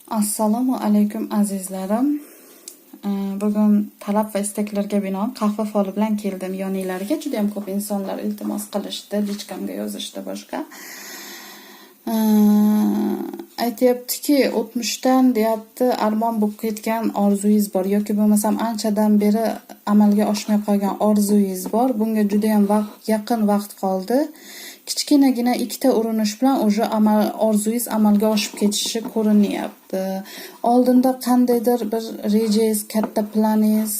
Assalomu alaykum azizlarim. Bugun talab va istaklarga binoan qahva foli bilan keldim. Yoninglarga juda ham ko'p insonlar iltimos qilishdi, lichkamga yozishdi boshqa. Aytayaptiki, o'tmishdan deyapti, armon bo'lib ketgan orzungiz bor yoki bo'lmasam anchadan beri amalga oshmay qolgan orzungiz bor. Bunga juda ham yaqin vaqt qoldi. Kichkinagina ikkita urinish bilan o'sha orzungiz amalga oshib ketishi ko'rinyapti. Oldinda qandaydir bir rejangiz, katta planingiz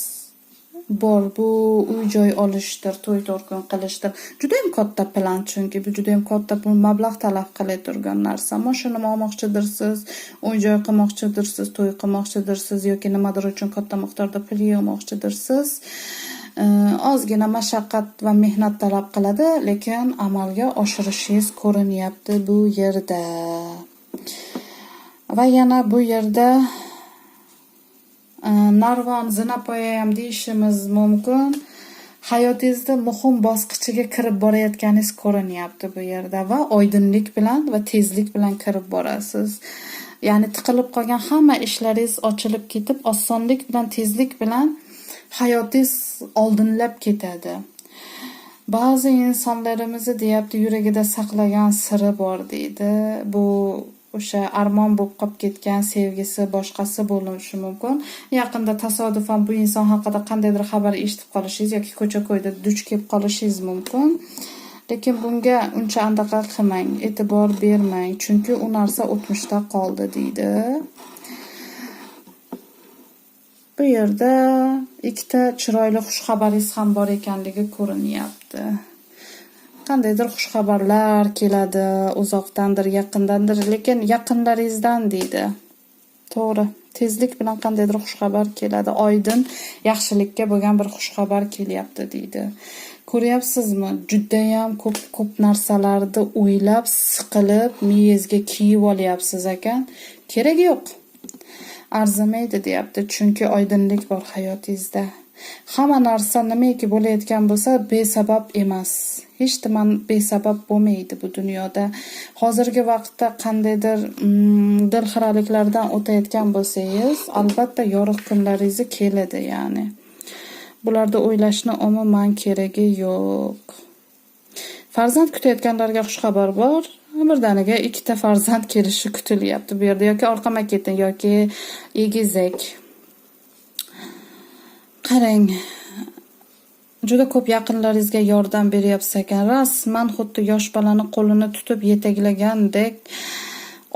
bor. Bu uy-joy olishdir, to'y-to'rkun qilishdir. Juda ham katta plan, chunki bu juda ham katta pul mablag' talab qilib turgan narsa. Mashina olmoqchidirsiz, uy-joy qilmoqchidirsiz, to'y qilmoqchidirsiz yoki nimadir uchun katta miqdorda pul yig'moqchidirsiz. Ozgina mashaqqat va mehnat talab qiladi, lekin amalga oshirishingiz ko'rinyapti bu yerda. Va yana bu yerda narvon zinapoya ham deyishimiz mumkin. Hayotingizda muhim bosqichiga kirib borayotganingiz ko'rinyapti bu yerda va oydinlik bilan va tezlik bilan kirib borasiz. Ya'ni tiqilib qolgan hamma ishlaringiz ochilib ketib, osonlik bilan, tezlik bilan hayotingiz oldinlab ketadi. Ba'zi insonlarimiz deyapti, yuragida saqlagan siri bor deydi. Bu o'sha armon bo'lib qolib ketgan sevgisi boshqasi bo'lishi mumkin. Yaqinda tasodifan bu inson haqida qandaydir xabar eshitib qolishingiz yoki ko'cha-ko'yda duch kelib qolishingiz mumkin. Lekin bunga uncha andaqa qilmang, e'tibor bermang, chunki u narsa o'tmishda qoldi deydi. Bu yerda ikkita chiroyli xushxabaringiz ham bor ekanligi ko'rinyapti. Qandaydir xushxabarlar keladi, uzoqdandir, yaqindandir, lekin yaqinlaringizdan deydi. To'g'ri, tezlik bilan qandaydir xushxabar keladi, oydin yaxshilikka bo'lgan bir xushxabar kelyapti deydi. Ko'ryapsizmi? Juda ham ko'p narsalarni o'ylab, siqilib, miyangizga kiyib olyapsiz ekan. Kerak yo'q. Arzimaydi deyapti, chunki oydinlik bor hayotingizda. Hamma narsa nimaki bo'layotgan bo'lsa, besabab emas. Hech nima besabab bo'lmaydi bu dunyoda. Hozirgi vaqtda qandaydir dilxiraliklardan o'tayotgan bo'lsangiz, albatta yorug' kunlaringiz keladi, ya'ni. Bularda o'ylashni umuman keragi yo'q. Farzand kutayotganlarga xushxabar bor. Birdaniga ikkita farzand kelishi kutilyapti bu yerda, yoki orqama keting yoki egizak. Qarang, juda ko'p yaqinlaringizga yordam beryapsiz ekan. Rasman xuddi yosh bolani qo'lini tutib yetaklagandek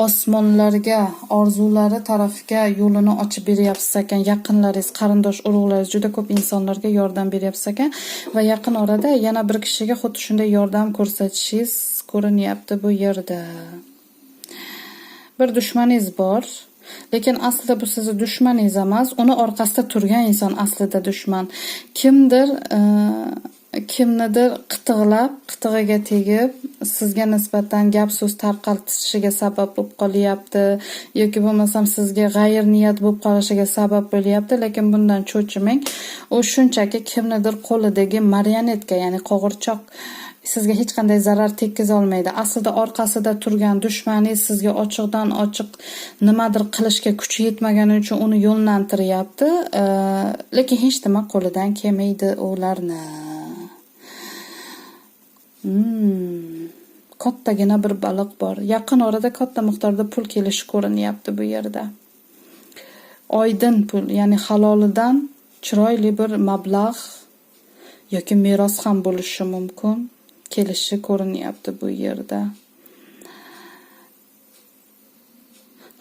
osmonlarga, orzulari tarafiga yo'lini ochib beryapsiz ekan. Yaqinlaringiz, qarindosh urug'laringiz juda ko'p insonlarga yordam beryapsiz ekan va yaqin orada yana bir kishiga xuddi shunday yordam ko'rsatishingiz ko'rinyapti bu yerda. Bir dushmaningiz bor, lekin aslida bu sizni dushmaningiz emas, uni orqasida turgan inson aslida dushman. Kimnidir qitig'iga tegib, sizga nisbatan gap so'z tarqatishiga sabab bo'lib qolyapti yoki bo'lmasam sizga g'ayr niyat bo'lib qolishiga sabab bo'lyapti, lekin bundan cho'chimang. U shunchaki kimnidir qo'lidagi marionetka, ya'ni qo'g'irchoq. Sizga hech qanday zarar tekkiza olmaydi. Aslida orqasida turgan dushmaningiz sizga ochiqdan ochiq nimadir qilishga kuchi yetmagani uchun uni yo'llantiryapti, lekin hech nima qo'lidan kelmaydi ularni. Kattagina bir baliq bor. Yaqin orada katta miqdorda pul kelishi ko'rinyapti bu yerda. Oydin pul, ya'ni halolidan chiroyli bir mablag' yoki meros ham bo'lishi mumkin. Kelishi ko'rinyapti bu yerda.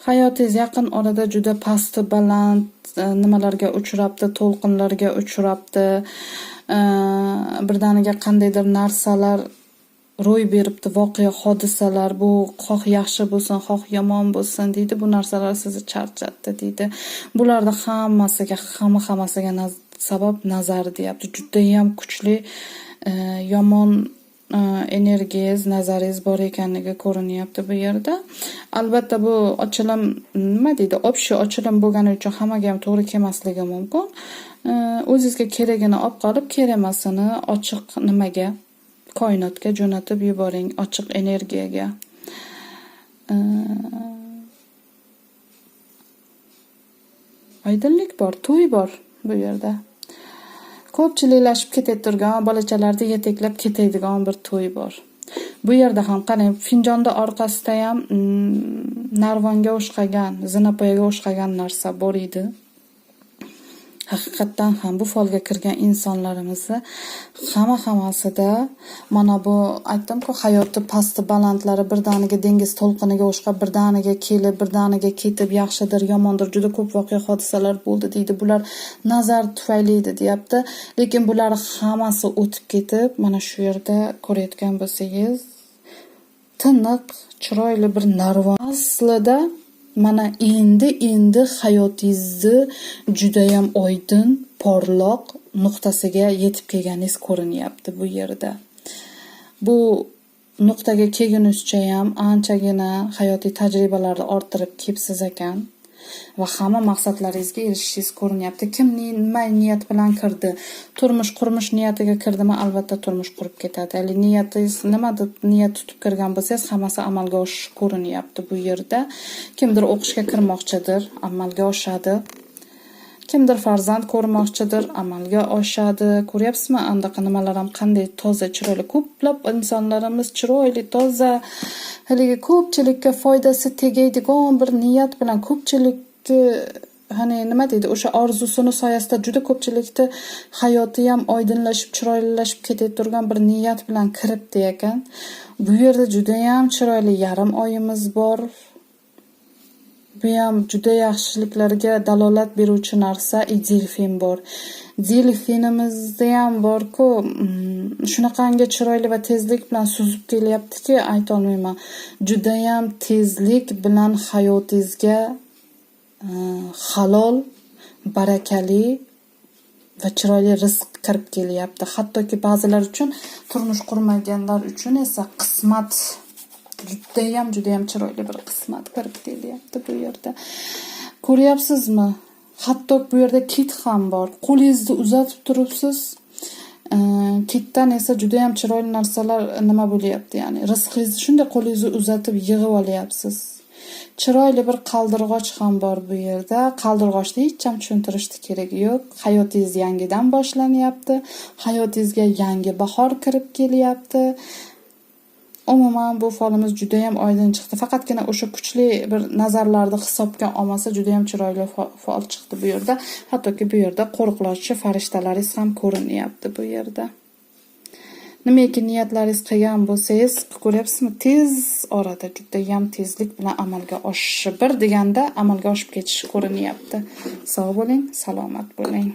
Hayotingiz yaqin orada juda pasti baland nimalarga uchrabdi, to'lqinlarga uchrabdi. Birdaniga qandaydir narsalar ro'y beribdi, voqea, hodisalar, bu xoh yaxshi bo'lsin, xoh yomon bo'lsin deydi. Bu narsalar sizni charchatdi deydi. Bularda hammasiga sabab nazar deyapti. Juda ham kuchli yomon energiyangiz, nazaringiz bor ekanligi ko'rinyapti bu yerda. Albatta bu ochilim nima deydi? Общий ochilim bo'lgani uchun hammaga ham to'g'ri kelmasligi mumkin. O'zingizga keragini olib qolib, kerakmasini ochiq nimaga, koinotga jo'natib yuboring, ochiq energiyaga. oydinlik bor, to'y bor bu yerda. Ko'pchiliklashib ketayotgan, bolachalarni yetaklab ketadigan bir to'y bor. Bu yerda ham qarang, finjonda orqasida ham narvonga o'xshagan, zinapoyaga o'xshagan narsa bor edi. Haqiqatdan ham bu folga kirgan insonlarimizni hammasida mana bu aytdim-ku, hayotni pasti balandlari birdaniga dengiz to'lqiniga o'xshab, birdaniga kelib, birdaniga ketib, yaxshidir, yomondir, juda ko'p voqea hodisalar bo'ldi deydi. Bular nazar tufayli edi, deyapti. Lekin bular hammasi o'tib ketib, mana shu yerda ko'rayotgan bo'lsangiz, tiniq, chiroyli bir narvon. Aslida mana endi hayotingizni juda ham oydin, porloq nuqtasiga yetib kelganingiz ko'rinyapti bu yerda. Bu nuqtaga kelgunizcha ham anchagina hayotiy tajribalarni orttirib kelibsiz ekan va hamma maqsadlaringizga erishishingiz ko'rinyapti. Kim nima niyat bilan kirdi? Turmush qurmish niyatiga kirdimi? Albatta turmush qurib ketadi. Ya'ni niyatingiz nima deb niyat tutib kirgan bo'lsangiz, hammasi amalga oshishi ko'rinyapti bu yerda. Kimdir o'qishga kirmoqchidir, amalga oshadi. Kimdir farzand ko'rmoqchidir, amalga oshadi. Ko'ryapsizmi? Andaqa nimalar ham qanday toza, chiroyli. Ko'plab insonlarimiz chiroyli, toza, haligi ko'pchilikka foydasi tegadigan bir niyat bilan ko'pchilikni nima deydi, o'sha orzusini soyasida juda ko'pchilikni hayoti ham oydinlashib, chiroylilashib ketayotgan bir niyat bilan kiribdi ekan. Bu yerda juda ham chiroyli yarim oyimiz bor. Bu ham juda yaxshiliklarga dalolat beruvchi narsa, delfin bor. Delfinimizda ham bor-ku, shunaqangi chiroyli va tezlik bilan suzib kelyaptiki, ayta olmayman. Juda ham tezlik bilan hayotingizga halol, barakali va chiroyli rizq kirib kelyapti. Hattoki ba'zilar uchun, turmush qurmaganlar uchun esa qismat judayam chiroyli bir qismat kirib kelyapti bu yerda. Ko'ryapsizmi? Hatto bu yerda kit ham bor. Qo'lingizni uzatib turibsiz. Kitdan esa judayam chiroyli narsalar nima bo'lyapti, ya'ni rizqingizni shunday qo'lingizni uzatib yig'ib olyapsiz. Chiroyli bir qaldirg'och ham bor bu yerda. Qaldirg'ochni hech ham tushuntirishni keragi yo'q. Hayotingiz yangidan boshlanyapti. Hayotingizga yangi bahor kirib kelyapti. Umuman bu folimiz juda ham oydin chiqdi. Faqatgina o'sha kuchli bir nazarlarni hisobga olmasa juda ham chiroyli fol chiqdi bu yerda. Hattoki bu yerda qo'riqlovchi farishtalaringiz ham ko'rinyapti bu yerda. Nimaiki niyatlaringiz qilgan bo'lsangiz, ko'ryapsizmi? Tez orada juda ham tezlik bilan amalga oshishi, bir deganda amalga oshib ketishi ko'rinyapti. Sog' bo'ling, salomat bo'ling.